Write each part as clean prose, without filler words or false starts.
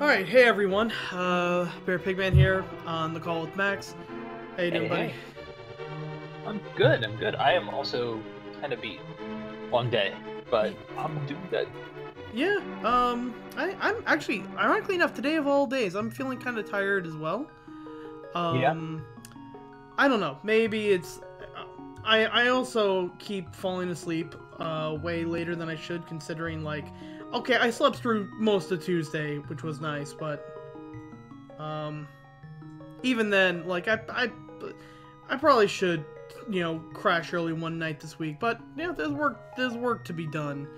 Alright, hey everyone, Bear Pigman here on the call with Max. How you doing, buddy? Hey, I'm good. I'm good. I am also kind of beat. Long day, but I'm doing good. Yeah, I'm actually, ironically enough, today of all days, I'm feeling kind of tired as well. Yeah. Um, I don't know, maybe it's, I also keep falling asleep, way later than I should, considering, like, okay, I slept through most of Tuesday, which was nice, but, even then, like, I probably should, crash early one night this week. But there's work to be done.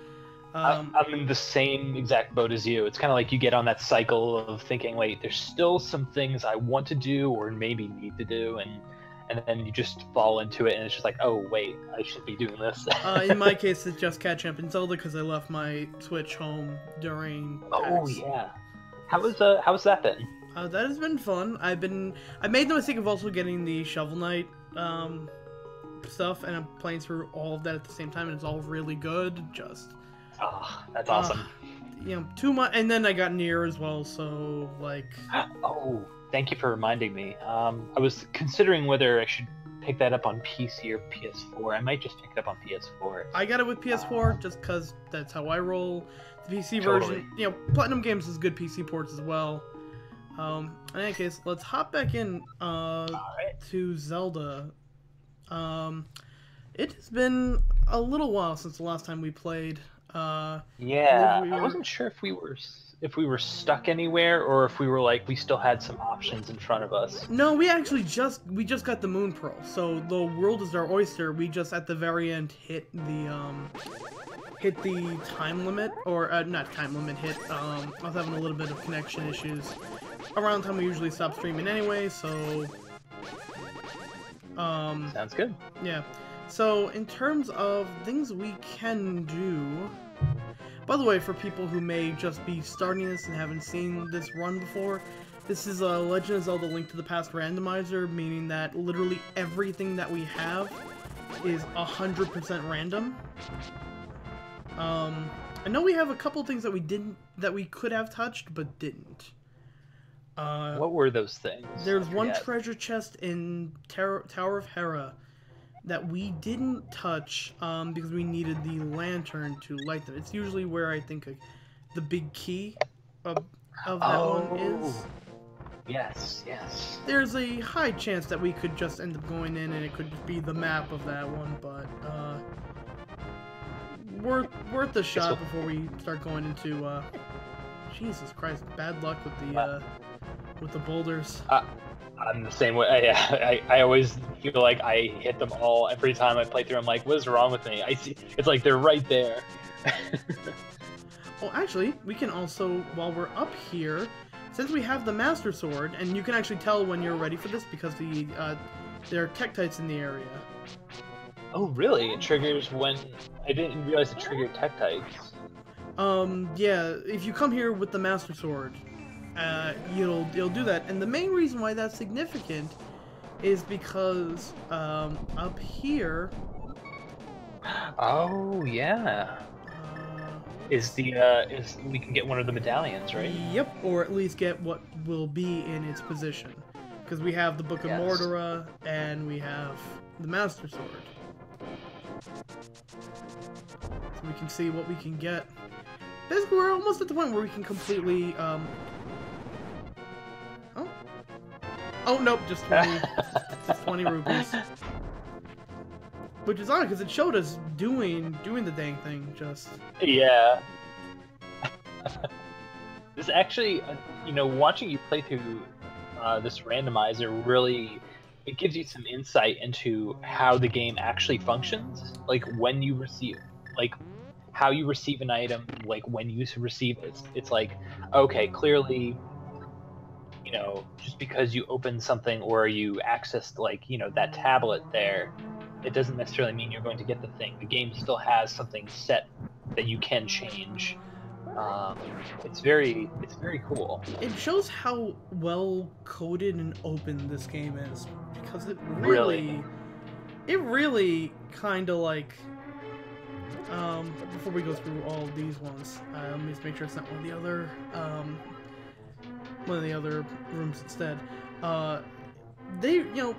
I'm in the same exact boat as you. It's kind of like you get on that cycle of thinking, wait, there's still some things I want to do or maybe need to do, and then you just fall into it, and it's just like, oh wait, I should be doing this. In my case, it's just catch up in Zelda because I left my Switch home during Oh PAX. yeah. How's that been? That has been fun. I made the mistake of also getting the Shovel Knight stuff, and I'm playing through all of that at the same time, and it's all really good. Just Oh, that's awesome. too much, and then I got Nier as well. So like, Oh, thank you for reminding me. I was considering whether I should pick that up on PC or PS4. I might just pick it up on PS4. I got it with PS4 just because that's how I roll. The PC Totally. version, Platinum Games has good PC ports as well. In any case, let's hop back in Alright. to Zelda. It has been a little while since the last time we played. Yeah, We I were- wasn't sure if we were stuck anywhere or if we were like we still had some options in front of us. No, we actually just got the Moon Pearl, so the world is our oyster. We just at the very end hit the time limit, or not time limit. I was having a little bit of connection issues around the time we usually stop streaming anyway. So Sounds good. yeah. So in terms of things we can do. By the way, for people who may just be starting this and haven't seen this run before, this is a Legend of Zelda Link to the Past randomizer, meaning that literally everything that we have is 100% random. I know we have a couple things that we could have touched but didn't. What were those things? There's I one forget. treasure chest in Tower of Hera that we didn't touch because we needed the lantern to light them. It's usually where I think the big key of that one is. Yes, yes. There's a high chance that we could just end up going in and it could just be the map of that one, but worth the shot before we start going into Jesus Christ, bad luck with the boulders. I'm the same way. I always feel like I hit them all every time I play through. I'm like, what is wrong with me? I see. It's like they're right there. Oh, actually, we can also, while we're up here, since we have the Master Sword, and you can actually tell when you're ready for this because there are Tektites in the area. Oh, really? It triggers when... I didn't realize it triggered Tektites. Yeah, if you come here with the Master Sword, you'll do that. And the main reason why that's significant is because, up here... Oh, yeah. Is we can get one of the medallions, right? Yep, or at least get what will be in its position. Because we have the Book of Mordora, and we have the Master Sword. So we can see what we can get. Basically, we're almost at the point where we can completely, Oh, nope, just 20, just 20 rupees. Which is odd, because it showed us doing the dang thing, just... Yeah. This actually, watching you play through this randomizer really, it gives you some insight into how the game actually functions. Like when you receive, like how you receive an item, like when you receive it. It's like, okay, clearly, just because you open something or you accessed that tablet there, it doesn't necessarily mean you're going to get the thing. The game still has something set that you can change. It's very cool. It shows how well coded and open this game is, because it really kind of like before we go through all of these ones, let me just make sure it's not one of the other one of the other rooms instead. They, you know,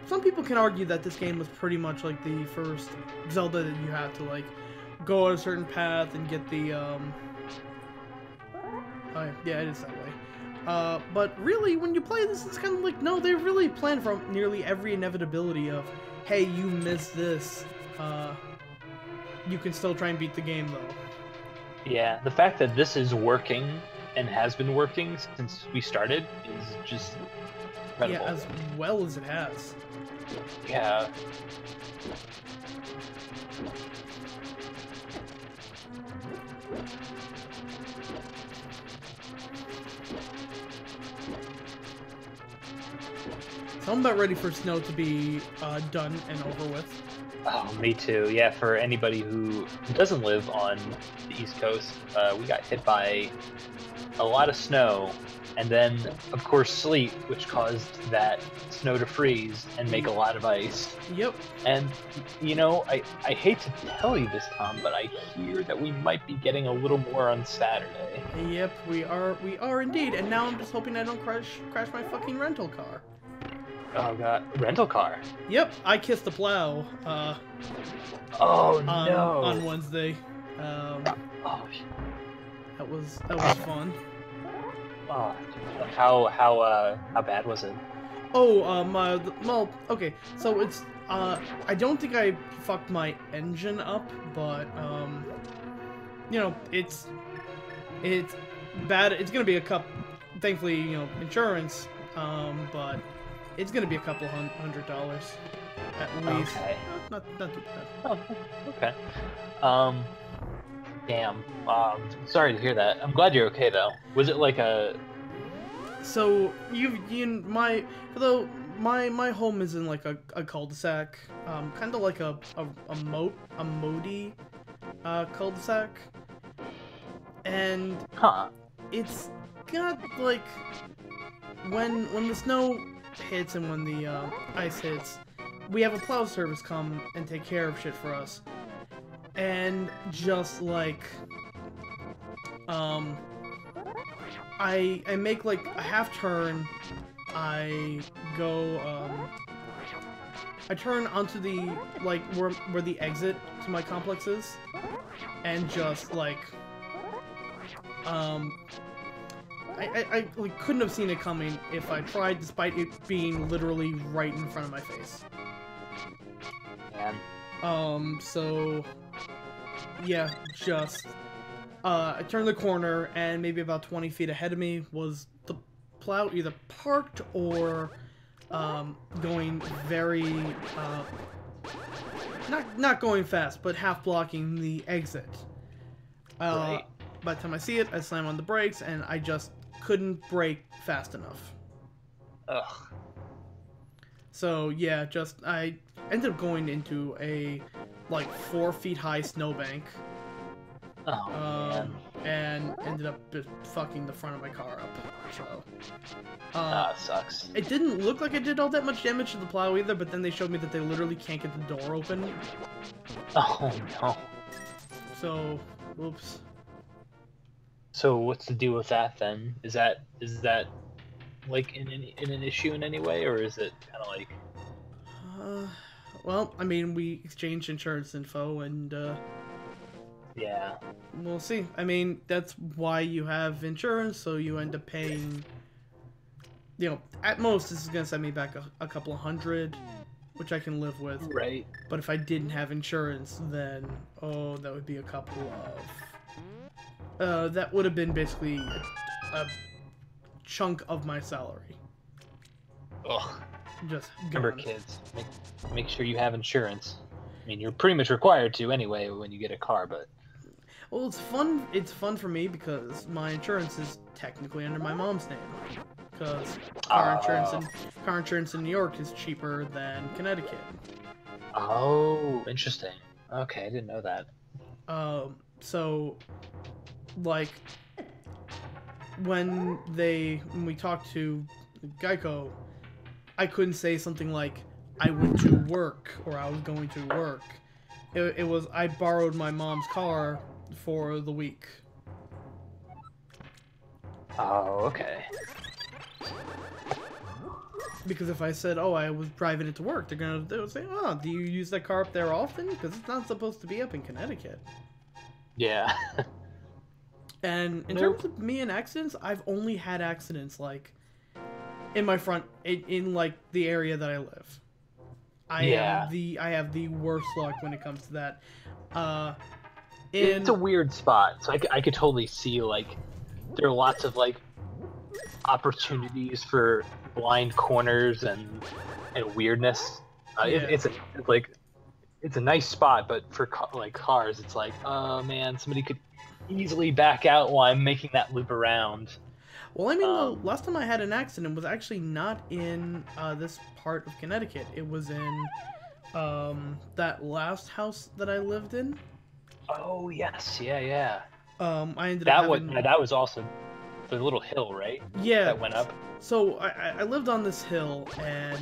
some people can argue that this game was pretty much like the first Zelda that you have to like go on a certain path and get the oh, yeah, it is that way. But really, when you play this, it's kind of like, no, they really plan for nearly every inevitability of, hey, you missed this. You can still try and beat the game, though. Yeah, the fact that this is working and has been working since we started is just incredible. Yeah, as well as it has. Yeah. So I'm about ready for Snow to be done and over with. Oh, me too. Yeah, for anybody who doesn't live on the East Coast, we got hit by a lot of snow, and then, of course, sleet, which caused that snow to freeze and make a lot of ice. Yep. And, you know, I hate to tell you this, Tom, but I hear that we might be getting a little more on Saturday. Yep, we are indeed. And now I'm just hoping I don't crash my fucking rental car. Oh god, rental car. Yep, I kissed the plow. Oh no! On Wednesday. Oh, that was fun. Oh, how bad was it? Oh, well, okay. So it's I don't think I fucked my engine up, but you know, it's bad. It's gonna be a thankfully, you know, insurance. But it's gonna be a couple $100 at least. Okay. Not too bad. Oh, okay. Damn. Sorry to hear that. I'm glad you're okay though. Was it like a? So my home is in like a cul-de-sac, kind of like a Modi cul-de-sac, and it's got like when the snow hits and when the ice hits, we have a plow service come and take care of shit for us. And just like I make like a half turn, I go I turn onto the like where the exit to my complex is, and just like I like, couldn't have seen it coming if I tried, despite it being literally right in front of my face. Man. So yeah, just I turned the corner, and maybe about 20 feet ahead of me was the plow either parked or going very not going fast, but half blocking the exit. Right. By the time I see it, I slam on the brakes, and I just couldn't brake fast enough. Ugh. So yeah, I ended up going into a like 4 feet high snowbank. Oh man. And ended up just fucking the front of my car up. So sucks. It didn't look like I did all that much damage to the plow either, but then they showed me that they literally can't get the door open. Oh no. So, oops. So what's the deal with that then? Is that like in an issue in any way, or is it kind of like? Well, I mean, we exchanged insurance info, and yeah, we'll see. I mean, that's why you have insurance, so you end up paying. You know, at most, this is gonna send me back a couple of $100, which I can live with. Right. But if I didn't have insurance, then that would be a couple of. That would have been basically a chunk of my salary. Ugh. Just remember, gone. kids, make sure you have insurance. I mean, you're pretty much required to anyway when you get a car, but. Well, it's fun. It's fun for me because my insurance is technically under my mom's name. Because car insurance in New York is cheaper than Connecticut. Oh, interesting. Okay, I didn't know that. So, like, when we talked to Geico, I couldn't say something like, I went to work, or I was going to work. It was, I borrowed my mom's car for the week. Oh, okay. Because if I said, oh, I was driving it to work, they'll say, oh, do you use that car up there often? Because it's not supposed to be up in Connecticut. Yeah. And in terms of me and accidents, I've only had accidents, like, in my front, in like, the area that I live. I have the worst luck when it comes to that. It's a weird spot, so I could totally see, like, there are lots of, like, opportunities for blind corners and weirdness. It's a nice spot, but for cars, it's like, oh man, somebody could easily back out while I'm making that loop around. Well, I mean, the last time I had an accident was actually not in this part of Connecticut. It was in that last house that I lived in. Oh yes, yeah. I ended up having... that was also the little hill, right? Yeah. That went up. So I lived on this hill, and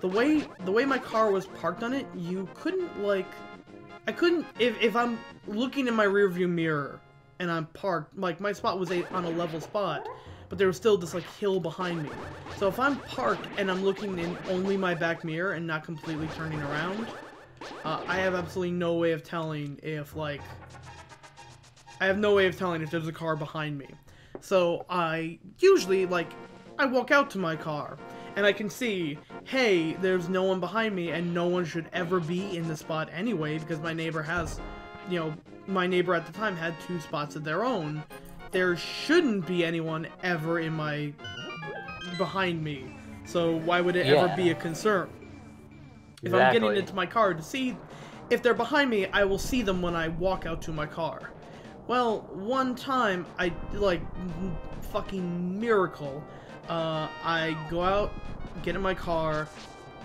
the way my car was parked on it, you couldn't, like, I couldn't, if I'm looking in my rearview mirror and I'm parked, like, my spot was on a level spot, but there was still this, like, hill behind me. So if I'm parked and I'm looking in only my back mirror and not completely turning around, I have absolutely no way of telling if, like, there's a car behind me. So I usually, like, I walk out to my car, and I can see, hey, there's no one behind me, and no one should ever be in the spot anyway, because my neighbor has, you know, my neighbor at the time had 2 spots of their own. There shouldn't be anyone ever behind me, so why would it ever be a concern? If I'm getting into my car to see if they're behind me, I will see them when I walk out to my car. Well, one time, I, like, fucking miracle, I go out, get in my car,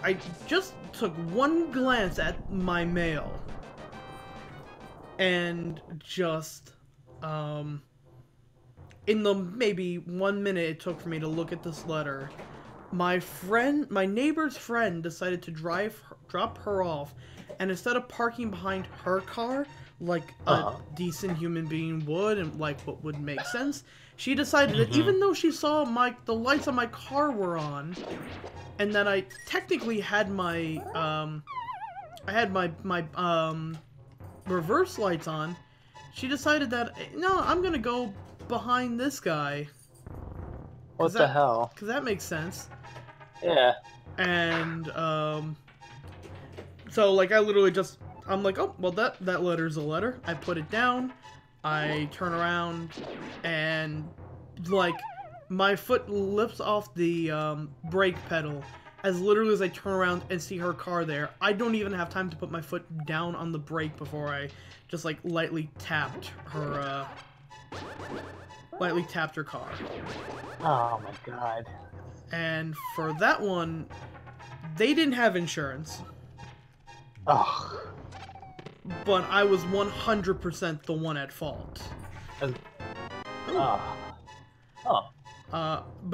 I just took one glance at my mail, and just, in the maybe 1 minute it took for me to look at this letter, my neighbor's friend decided to drop her off, and instead of parking behind her car, like a decent human being would, and like what would make sense, she decided that even though she saw the lights on my car were on, and that I technically had my reverse lights on, she decided that, no, I'm gonna go behind this guy. What the hell? Because that makes sense. Yeah. And so like I literally just, I'm like, oh, well, that letter's a letter. I put it down, I turn around, and, like, my foot lifts off the brake pedal as literally as I turn around and see her car there. I don't even have time to put my foot down on the brake before I just, like, lightly tapped her car. Oh my god. And for that one, they didn't have insurance. Ugh. But I was 100% the one at fault. But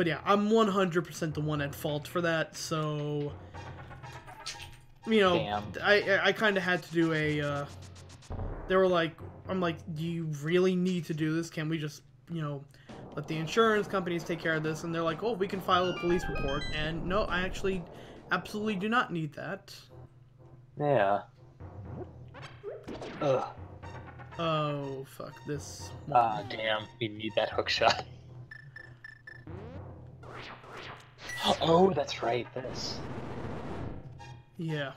yeah, I'm 100% the one at fault for that, so... You know, damn. I kind of had to do a, they were like, I'm like, do you really need to do this? Can we just, you know, let the insurance companies take care of this? And they're like, oh, we can file a police report. And no, I actually absolutely do not need that. Yeah. Ugh. Oh, fuck this. Ah, damn. We need that hook shot. Oh, that's right, this. Yeah.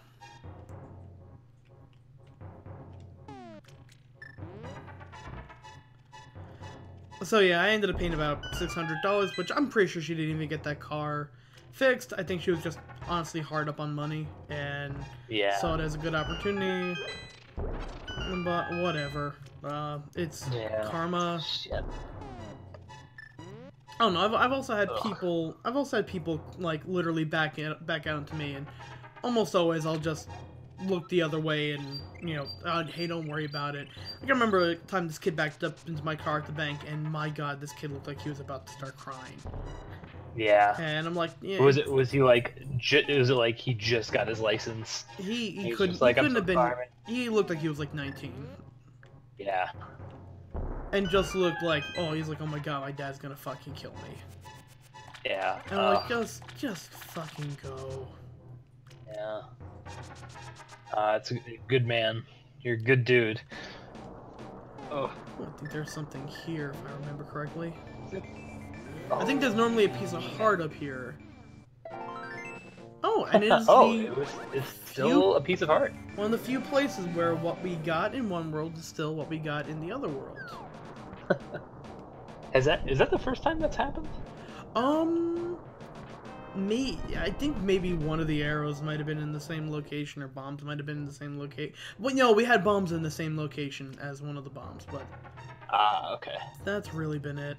So yeah, I ended up paying about $600, which I'm pretty sure she didn't even get that car fixed. I think she was just honestly hard up on money and saw it as a good opportunity. But whatever. It's karma. Shit. I don't know. I've also had people. I've also had people like literally back out to me, and almost always I'll just look the other way and, you know, hey, don't worry about it. I can remember a time this kid backed up into my car at the bank, and my god, this kid looked like he was about to start crying. Yeah. And I'm like, yeah. Was he like? Was it like he just got his license? He couldn't. Like, he couldn't have been. He looked like he was like 19. Yeah. And just looked like, oh, he's like, oh my god, my dad's gonna fucking kill me. Yeah. And I'm like, just fucking go. Yeah. It's a good man. You're a good dude. Oh. I think there's something here, if I remember correctly. Oh. I think there's normally a piece of heart up here. Oh, and it's it's still a piece of heart. One of the few places where what we got in one world is still what we got in the other world. Is that the first time that's happened? I think maybe one of the arrows might have been in the same location, or bombs might have been in the same location. Well, no, we had bombs in the same location as one of the bombs, but... Okay. That's really been it.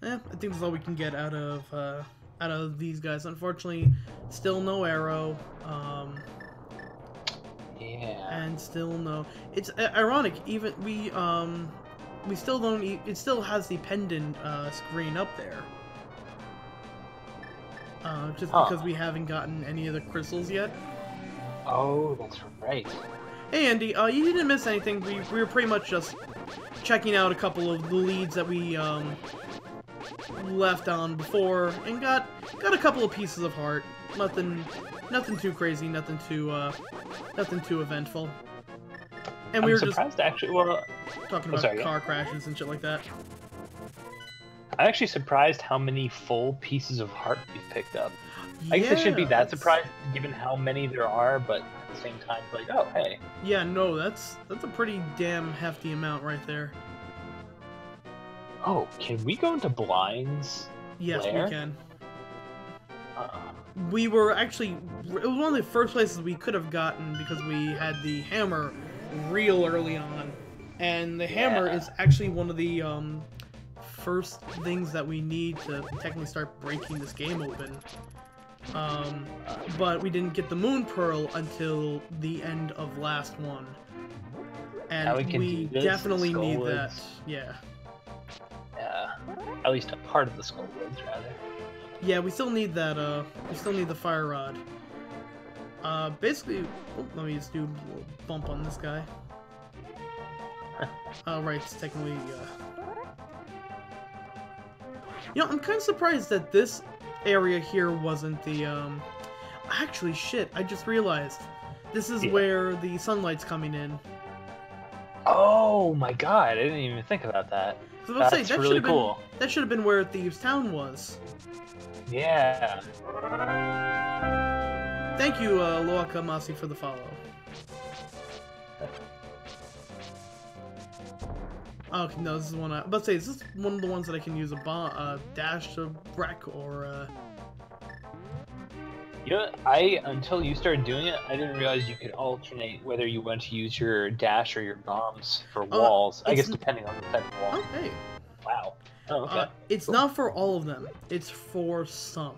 I think that's all we can get out of these guys. Unfortunately, still no arrow. Yeah. And still no... It's ironic, even we still don't... It still has the pendant screen up there. Just because we haven't gotten any of the crystals yet. Oh, that's right. Hey Andy, you didn't miss anything. We were pretty much just checking out a couple of the leads that we left on before, and got a couple of pieces of heart. Nothing too crazy, nothing too eventful. And we were surprised, just actually. talking about car crashes and shit like that. I'm actually surprised how many full pieces of heart we've picked up. I guess I shouldn't be that surprised given how many there are, but at the same time, like, oh, hey. Yeah, no, that's a pretty damn hefty amount right there. Oh, can we go into blinds? Yes, lair? we can. We were actually... It was one of the first places we could have gotten because we had the hammer real early on. And the hammer is actually one of the first things that we need to technically start breaking this game open. But we didn't get the moon pearl until the end of last one. And we definitely need that. Yeah. At least a part of the skull woods, rather. Yeah, we still need that, we still need the fire rod. Basically, let me just do a little bump on this guy. Right, it's technically, You know, I'm kind of surprised that this area here wasn't the, Actually, shit, I just realized. This is where the sunlight's coming in. Oh my god, I didn't even think about that. So let's That's really cool. That should have been where Thieves' Town was. Yeah. Thank you, Loaka Masi, for the follow. Okay, no, this is one I... Let's say, is this one of the ones that I can use a dash to wreck, or, You know, until you started doing it, I didn't realize you could alternate whether you want to use your dash or your bombs for walls. I guess depending on the type of wall. Oh, hey. Wow. Oh, okay. It's not for all of them. It's for some.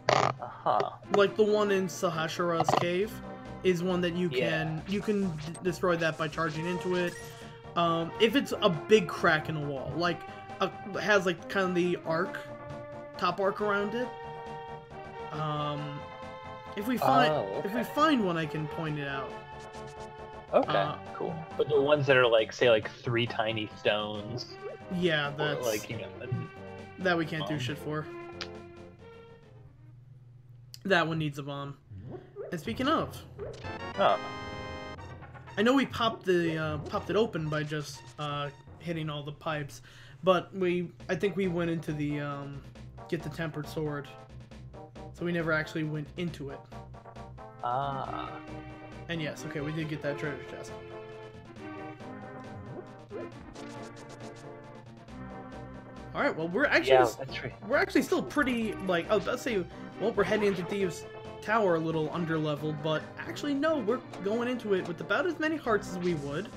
Uh-huh. Like the one in Sahasrara's cave is one that you can destroy that by charging into it. If it's a big crack in a wall, like has like kind of the top arc around it. If we find one, I can point it out. Okay, cool. But the ones that are like, say, like 3 tiny stones. Yeah, that's like, you know, that we can't do shit for. That one needs a bomb. And speaking of, I know we popped it open by just hitting all the pipes, but I think we went into the get the tempered sword, so we never actually went into it. And yes, okay, we did get that treasure chest. All right, well, we're actually still pretty, like, I was about to say, well, we're heading into Thieves' Tower a little underleveled, but actually no, we're going into it with about as many hearts as we would.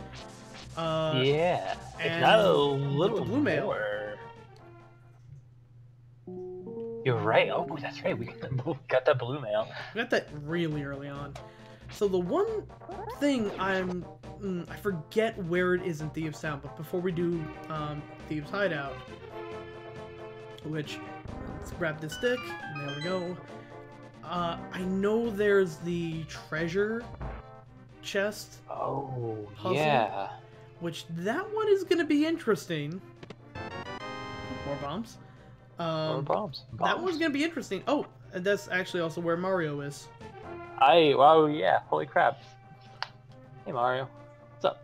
Yeah, and not a little blue mail. more. You're right. Oh, that's right. We got that blue mail. We got that really early on. So the one thing I forget where it is in Thieves' Town, but before we do Thieves' Hideout, which, let's grab this stick, and there we go. I know there's the treasure chest. Oh, puzzle, yeah. which that one is going to be interesting. More bombs. More bombs. That one's going to be interesting. Oh, and that's actually also where Mario is. Wow, yeah. Holy crap. Hey, Mario. What's up?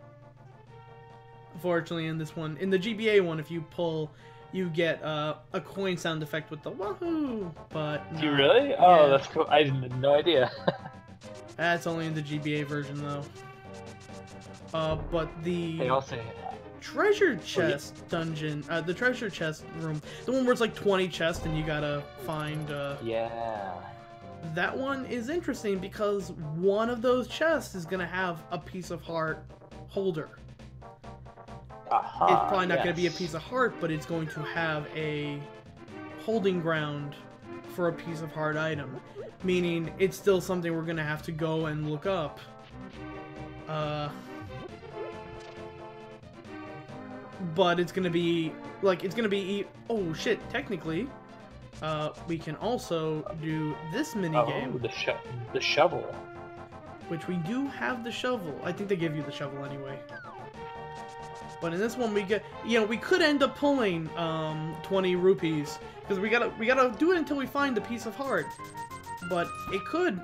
Unfortunately, in this one, in the GBA one, if you pull, you get a coin sound effect with the wahoo. But Do you really? Oh, yeah. that's cool. I had no idea. That's only in the GBA version, though. But the They also treasure chest dungeon, the treasure chest room, the one where it's like 20 chests and you gotta find. Yeah. That one is interesting because one of those chests is gonna have a piece of heart holder. It's probably not going to be a piece of heart, but it's going to have a holding ground for a piece of heart item. Meaning, it's still something we're going to have to go and look up. But it's going to be, like, oh shit, technically, we can also do this minigame. Oh, the shovel. Which we do have the shovel. I think they give you the shovel anyway. But in this one, we get, we could end up pulling 20 rupees because we gotta do it until we find the piece of heart. But it could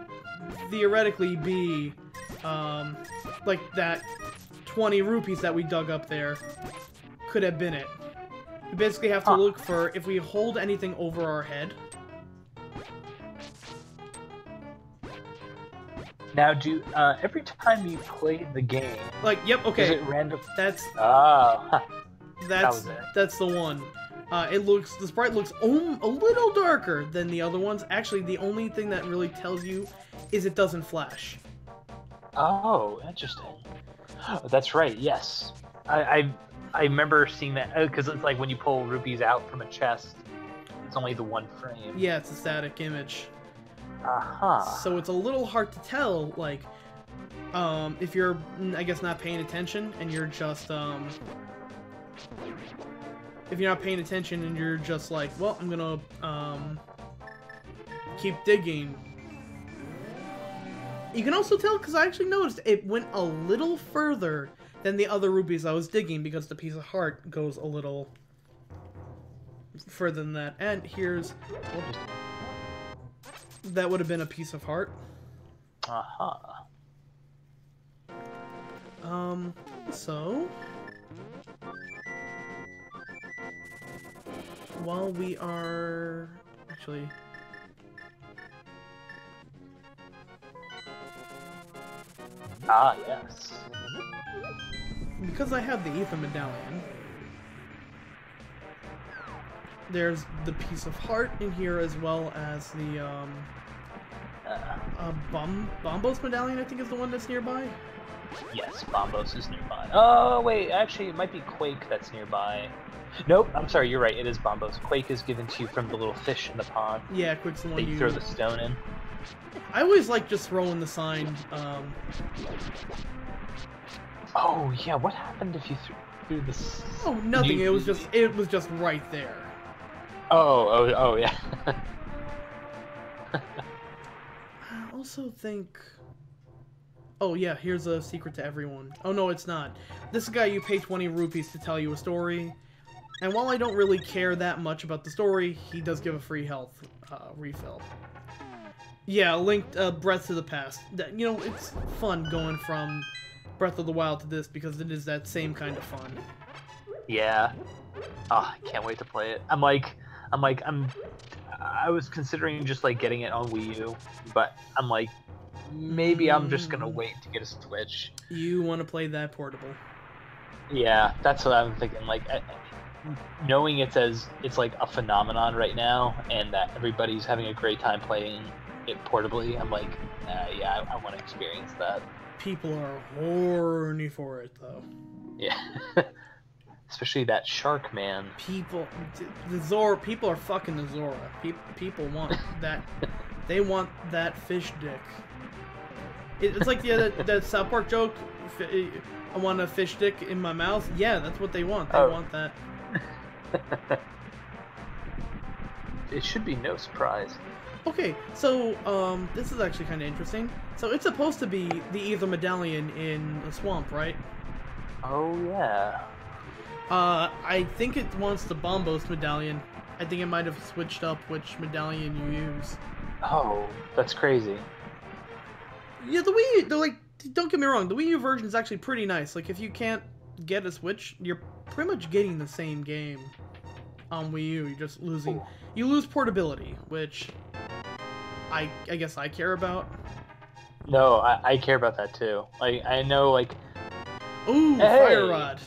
theoretically be like that 20 rupees that we dug up there could have been it. We basically have to look for if we hold anything over our head. Now, every time you play the game, like, yep, okay, is it random? That's the one. The sprite looks a little darker than the other ones. Actually, the only thing that really tells you is it doesn't flash. Oh, interesting. That's right. Yes, I remember seeing that because it's like when you pull rupees out from a chest, it's only the one frame. Yeah, it's a static image. So it's a little hard to tell, like, if you're, I guess, not paying attention and you're just, if you're not paying attention and you're just like, well, I'm gonna, keep digging. You can also tell, because I actually noticed it went a little further than the other rupees I was digging, because the piece of heart goes a little further than that. And here's... That would have been a piece of heart. So... While we are... Actually... Yes. Because I have the Ether Medallion, there's the piece of heart in here as well as the, Bombos Medallion, I think is the one that's nearby? Yes, Bombos is nearby. Oh, wait, actually, it might be Quake that's nearby. Nope, I'm sorry, you're right, it is Bombos. Quake is given to you from the little fish in the pond. Yeah, Quake's the one you throw the stone in. I always like just throwing the sign, Oh, yeah, what happened if you threw this? Oh, nothing, it was just right there. Oh, yeah. I also think... Oh, yeah, here's a secret to everyone. Oh, no, it's not. This guy, you pay 20 rupees to tell you a story. And while I don't really care that much about the story, he does give a free health refill. Yeah, linked Breath of the Past. It's fun going from Breath of the Wild to this because it is that same kind of fun. Yeah. Oh, I can't wait to play it. I was considering just like getting it on Wii U, but I'm like, maybe I'm just gonna wait to get a Switch. You want to play that portable? Yeah, that's what I'm thinking. Like, knowing it's like a phenomenon right now, and that everybody's having a great time playing it portably, I'm like, yeah, I want to experience that. People are horny for it, though. Yeah. Especially that shark man. People are fucking the Zora. People want that. They want that fish dick. It's like that South Park joke. I want a fish dick in my mouth. Yeah, that's what they want. They want that. It should be no surprise. Okay, so this is actually kind of interesting. So it's supposed to be the Ether Medallion in the swamp, right? Oh yeah. I think it wants the Bombos medallion. I think it might have switched up which medallion you use. Oh, that's crazy. Yeah, the Wii U, they're like, don't get me wrong, the Wii U version is actually pretty nice. Like, if you can't get a Switch, you're pretty much getting the same game on Wii U. You're just losing, Ooh. you lose portability, which I guess I care about. No, I care about that too. Like I know, like Ooh, hey, Fire Rod.